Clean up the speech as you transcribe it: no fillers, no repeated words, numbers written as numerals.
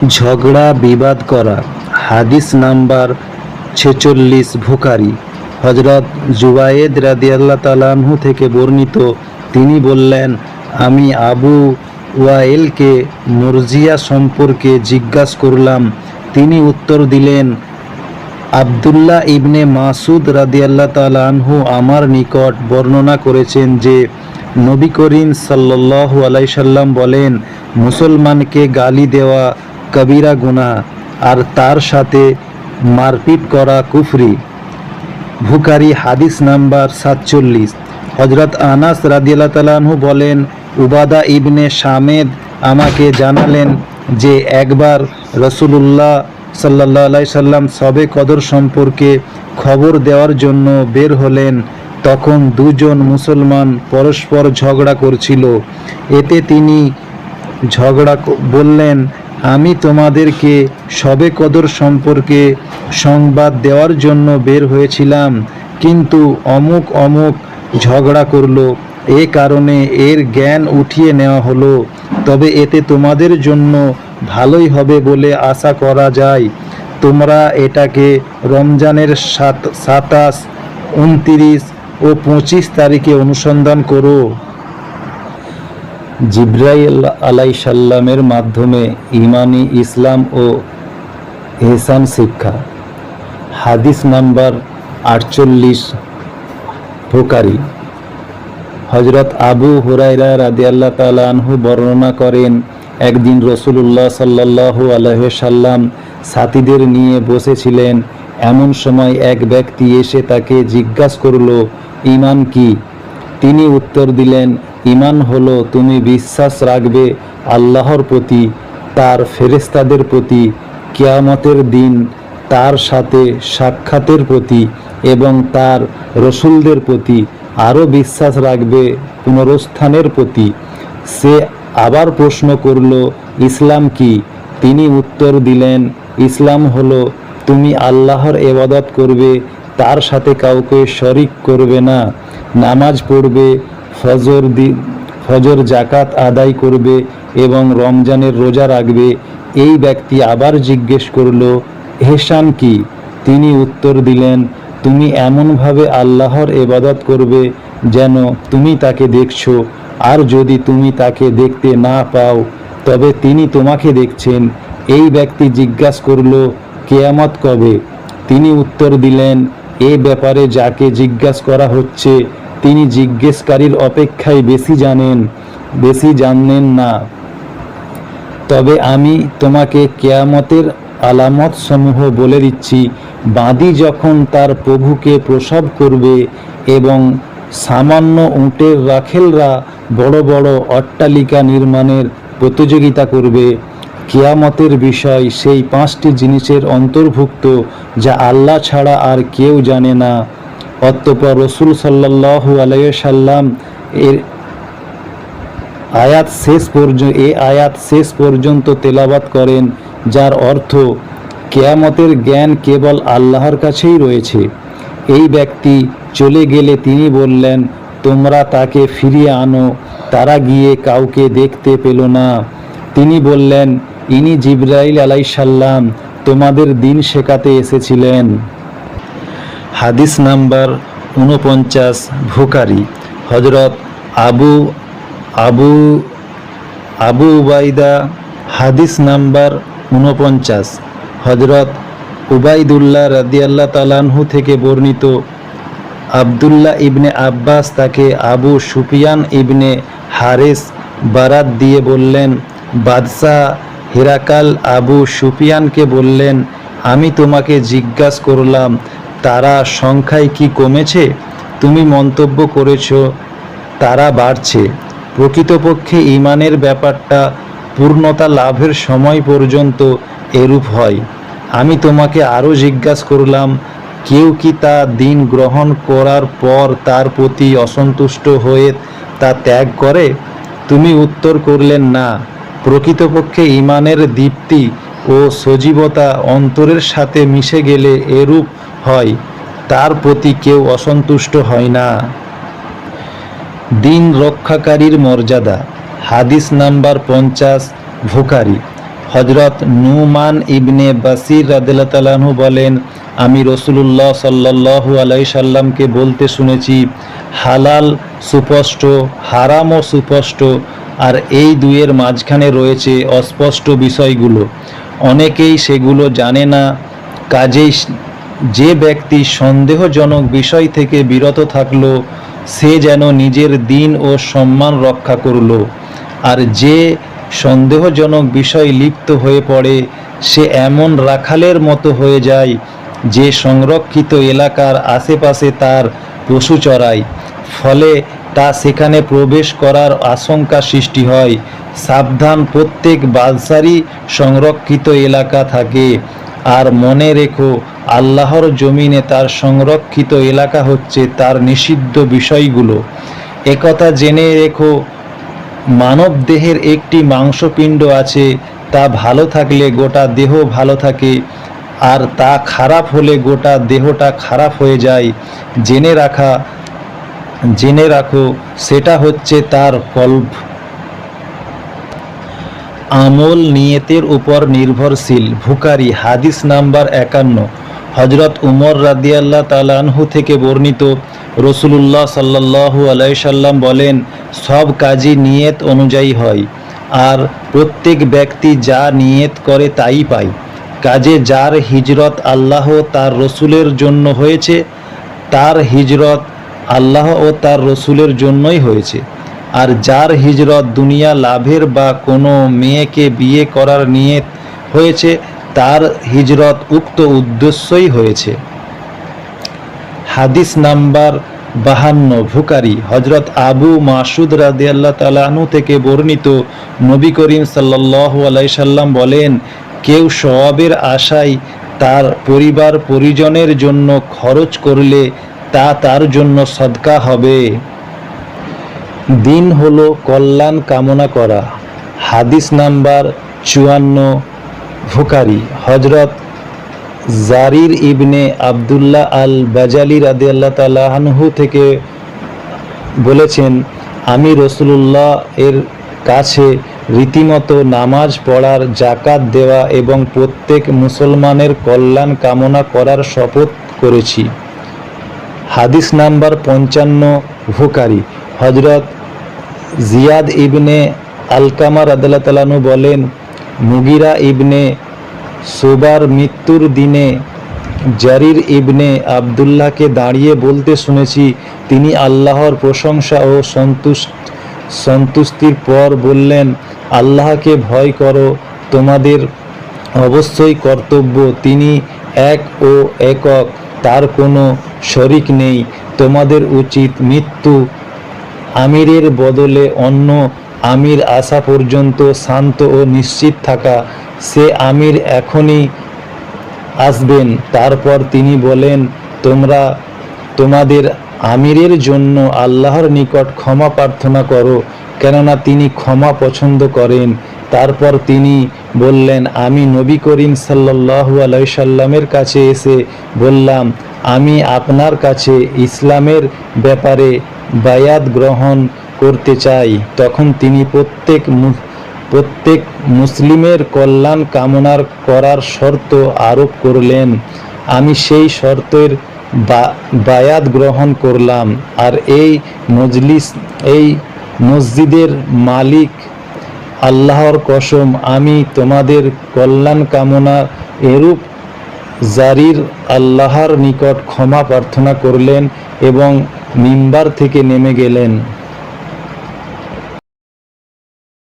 ঝগড়া বিবাদ করা। হাদিস নাম্বার 46 বুখারী। হযরত জুবায়েদ রাদিয়াল্লাহু তাআলা আনহু থেকে বর্ণিত, তিনি বললেন, আমি আবু ওয়াইলকে মুরজিয়া সম্পর্কে জিজ্ঞাসা করলাম। তিনি উত্তর দিলেন, আব্দুল্লাহ ইবনে মাসউদ রাদিয়াল্লাহু তাআলা আনহু আমার নিকট বর্ণনা করেছেন যে নবী করিম সাল্লাল্লাহু আলাইহি সাল্লাম বলেন, মুসলমানকে গালি দেওয়া কবিরা গুনাহ আর তার সাথে মারপিট করা কুফরি। বুখারী। হাদিস নাম্বার 47। হযরত আনাস রাদিয়াল্লাহু তাআলা আনহু বলেন, উবাদা ইবনে সামেদ আমাকে জানালেন যে একবার রাসূলুল্লাহ সাল্লাল্লাহু আলাইহি সাল্লাম শবে কদর সম্পর্কে খবর দেওয়ার জন্য বের হলেন। তখন দুজন মুসলমান পরস্পর ঝগড়া করছিল। এতে তিনি বললেন, আমি তোমাদেরকে শবে কদর সম্পর্কে সংবাদ দেওয়ার জন্য বের হয়েছিলাম, কিন্তু অমুক অমুক ঝগড়া করলো, এ কারণে এর জ্ঞান উঠিয়ে নেওয়া হলো। তবে এতে তোমাদের জন্য ভালোই হবে বলে আশা করা যায়। তোমরা এটাকে রমজানের 27, 29 ও 25 তারিখে অনুসন্ধান করো। জিবরাইল আলাইহিস সালামের মাধ্যমে ঈমানি ইসলাম ও ইহসান শিক্ষা। হাদিস নাম্বার 48 বুখারী। হযরত আবু হুরায়রা রাদিয়াল্লাহু তাআলা আনহু বর্ণনা করেন, একদিন রাসূলুল্লাহ সাল্লাল্লাহু আলাইহি সাল্লাম সাথীদের নিয়ে বসেছিলেন। এমন সময় এক ব্যক্তি এসে তাকে জিজ্ঞাসা করল, ঈমান কি? তিনি উত্তর দিলেন, ঈমান হলো তুমি বিশ্বাস রাখবে আল্লাহর প্রতি, তার ফেরেশতাদের প্রতি, কিয়ামতের দিন তার সাথে সাক্ষাতের প্রতি এবং তার রসুলদের প্রতি, আরও বিশ্বাস রাখবে পুনরুত্থানের প্রতি। সে আবার প্রশ্ন করল, ইসলাম কি? তিনি উত্তর দিলেন, ইসলাম হলো তুমি আল্লাহর ইবাদত করবে, তার সাথে কাউকে শরিক করবে না, নামাজ পড়বে, ফজর জাকাত আদায় করবে এবং রমজানের রোজা রাখবে। এই ব্যক্তি আবার জিজ্ঞেস করল, ইহসান কি? তিনি উত্তর দিলেন, তুমি এমনভাবে আল্লাহর ইবাদত করবে যেন তুমি তাকে দেখছো, আর যদি তুমি তাকে দেখতে না পাও তবে তিনি তোমাকে দেখছেন। এই ব্যক্তি জিজ্ঞাসা করল, কিয়ামত কবে? তিনি উত্তর দিলেন, এ ব্যাপারে যাকে জিজ্ঞাসা করা হচ্ছে তিনি জিজ্ঞেসকারীর অপেক্ষায় বেশি জানেন না। তবে আমি তোমাকে কিয়ামতের আলামত সমূহ বলে দিচ্ছি। বাঁদী যখন তার প্রভুকে প্রসব করবে এবং সামান্য উটের রাখেলরা বড় বড় অট্টালিকা নির্মাণের প্রতিযোগিতা করবে। কিয়ামতের বিষয় সেই 5টি জিনিসের অন্তর্ভুক্ত যা আল্লাহ ছাড়া আর কেউ জানে না। অতঃপর রাসূল সাল্লাল্লাহু আলাইহি সাল্লাম এর আয়াত শেষ পর্যন্ত তেলাওয়াত করেন, যার অর্থ কিয়ামতের জ্ঞান কেবল আল্লাহর কাছেই রয়েছে। এই ব্যক্তি চলে গেলে তিনি বললেন, তোমরা তাকে ফিরিয়ে আনো। তারা গিয়ে কাউকে দেখতে পেল না। তিনি বললেন, ইনি জিবরাইল আলাইহিস সালাম তোমাদের দিন শেখাতে এসেছিলেন। হাদিস নাম্বার 49 বুখারী। হযরত আবু উবাইদা। হাদিস নাম্বার 49। হযরত উবাইদুল্লাহ রাদিয়াল্লাহু তাআলা আনহু থেকে বর্ণিত, আব্দুল্লাহ ইবনে আব্বাস তাকে আবু সুফিয়ান ইবনে হারিস বারাত দিয়ে বললেন, বাদশাহ হিরাকাল আবু সুফিয়ানকে বললেন, আমি তোমাকে জিজ্ঞাসা করলাম তারা সংখ্যায় কি কমেছে? তুমি মন্তব্য করেছ তারা বাড়ছে। প্রকৃতপক্ষে ঈমানের ব্যাপারটা পূর্ণতা লাভের সময় পর্যন্ত এরূপ হয়। আমি তোমাকে আরও জিজ্ঞাসা করলাম, কেউ কি তা দিন গ্রহণ করার পর তার প্রতি অসন্তুষ্ট হয়ে তা ত্যাগ করে? তুমি উত্তর করলেন, না। প্রকৃতপক্ষে ঈমানের দীপ্তি ও সজীবতা অন্তরের সাথে মিশে গেলে এরূপ হয়, তার প্রতি কেউ অসন্তুষ্ট হয় না। দিন রক্ষাকারীর মর্যাদা। হাদিস নাম্বার 50 বুখারী। হযরত নুমান ইবনে বাসির রাদিয়াল্লাহু তাআলা আনহু বলেন, আমি রাসূলুল্লাহ সাল্লাল্লাহু আলাইহি সাল্লামকে বলতে শুনেছি, হালাল সুস্পষ্ট, হারামও সুস্পষ্ট, আর এই দুইয়ের মাঝখানে রয়েছে অস্পষ্ট বিষয়গুলো। অনেকেই সেগুলো জানে না। কাজেই যে ব্যক্তি সন্দেহজনক বিষয় থেকে বিরত থাকলো, সে যেন নিজের দিন ও সম্মান রক্ষা করল। আর যে সন্দেহজনক বিষয় লিপ্ত হয়ে পড়ে, সে এমন রাখালের মতো হয়ে যায় যে সংরক্ষিত এলাকার আশেপাশে তার পশু চরায়, ফলে তা সেখানে প্রবেশ করার আশঙ্কা সৃষ্টি হয়। সাবধান, প্রত্যেক বাদশারই সংরক্ষিত এলাকা থাকে, আর মনে রেখো, আল্লাহর জমিনে তার সংরক্ষিত এলাকা হচ্ছে তার নিষিদ্ধ বিষয়গুলো। একথা জেনে রেখো, মানব দেহের একটি মাংসপিণ্ড আছে, তা ভালো থাকলে গোটা দেহ ভালো থাকে, আর তা খারাপ হলে গোটা দেহটা খারাপ হয়ে যায়। জেনে রাখো, সেটা হচ্ছে তার কলব। আমল নিয়তের উপর নির্ভরশীল। বুখারী হাদিস নাম্বার 51। হযরত উমর রাদিয়াল্লাহু তাআলা আনহু থেকে বর্ণিত, রাসূলুল্লাহ সাল্লাল্লাহু আলাইহি সাল্লাম বলেন, সব কাজই নিয়ত অনুযায়ী হয়, আর প্রত্যেক ব্যক্তি যা নিয়ত করে তাই পায়। কাজে যার হিজরত আল্লাহ তার রসুলের জন্য হয়েছে, তার হিজরত আল্লাহ ও তার রসুলের জন্যই হয়েছে। আর যার হিজরত দুনিয়া লাভের বা কোনো মেয়েকে বিয়ে করার নিয়ত হয়েছে, তার হিজরত উক্ত উদ্দেশ্যই হয়েছে। হাদিস নাম্বার 52। বুখারী হযরত আবু মাসুদ রাদিয়াল্লাহু তাআলা আনহু থেকে বর্ণিত, নবী করিম সাল্লাল্লাহু আলাইহি সাল্লাম বলেন, কেউ সওয়াবের আশায় তার পরিবার পরিজনের জন্য খরচ করলে তা তার জন্য সদকা হবে। দিন হলো কল্যাণ কামনা করা। হাদিস নাম্বার 54। বুখারী হযরত জারির ইবনে আব্দুল্লাহ আল বাজালি রাদিয়াল্লাহু তাআলা আনহু থেকে বলেছেন, আমি রাসূলুল্লাহ এর কাছে রীতিমতো নামাজ পড়ার, যাকাত দেওয়া এবং প্রত্যেক মুসলমানের কল্যাণ কামনা করার শপথ করেছি। হাদিস নাম্বার 55। বুখারী হযরত জিয়াদ ইবনে আলকামা রাদিয়াল্লাহু তাআলা আনহু বলেন, মুগিরা ইবনে সুবার মৃত্যুর দিনে জারির ইবনে আব্দুল্লাহকে দাঁড়িয়ে বলতে শুনেছি, তিনি আল্লাহর প্রশংসা ও সন্তুষ্টির পর বললেন, আল্লাহকে ভয় করো, তোমাদের অবশ্যই কর্তব্য, তিনি এক ও একক, তার কোনো শরিক নেই। তোমাদের উচিত মৃত্যু আমিরের বদলে অন্য আমির আসা পর্যন্ত শান্ত ও নিশ্চিত থাকা। সে আমির এখনই আসবেন। তারপর তিনি বলেন, তোমরা তোমাদের আমিরের জন্য আল্লাহর নিকট ক্ষমা প্রার্থনা করো, কেননা তিনি ক্ষমা পছন্দ করেন। তারপর তিনি বললেন, আমি নবী করিম সাল্লাল্লাহু আলাইহি সাল্লামের কাছে এসে বললাম, আমি আপনার কাছে ইসলামের ব্যাপারে বায়াত গ্রহণ করতে চাই। তখন তিনি প্রত্যেক মুসলিমের কল্যাণ কামনা করার শর্ত আরোপ করলেন। আমি সেই শর্তের বায়াত গ্রহণ করলাম। আর এই মসজিদের মালিক আল্লাহর কসম, আমি তোমাদের কল্যাণ কামনা এরূপ। জারির আল্লাহর নিকট ক্ষমা প্রার্থনা করলেন এবং মিম্বার থেকে নেমে গেলেন।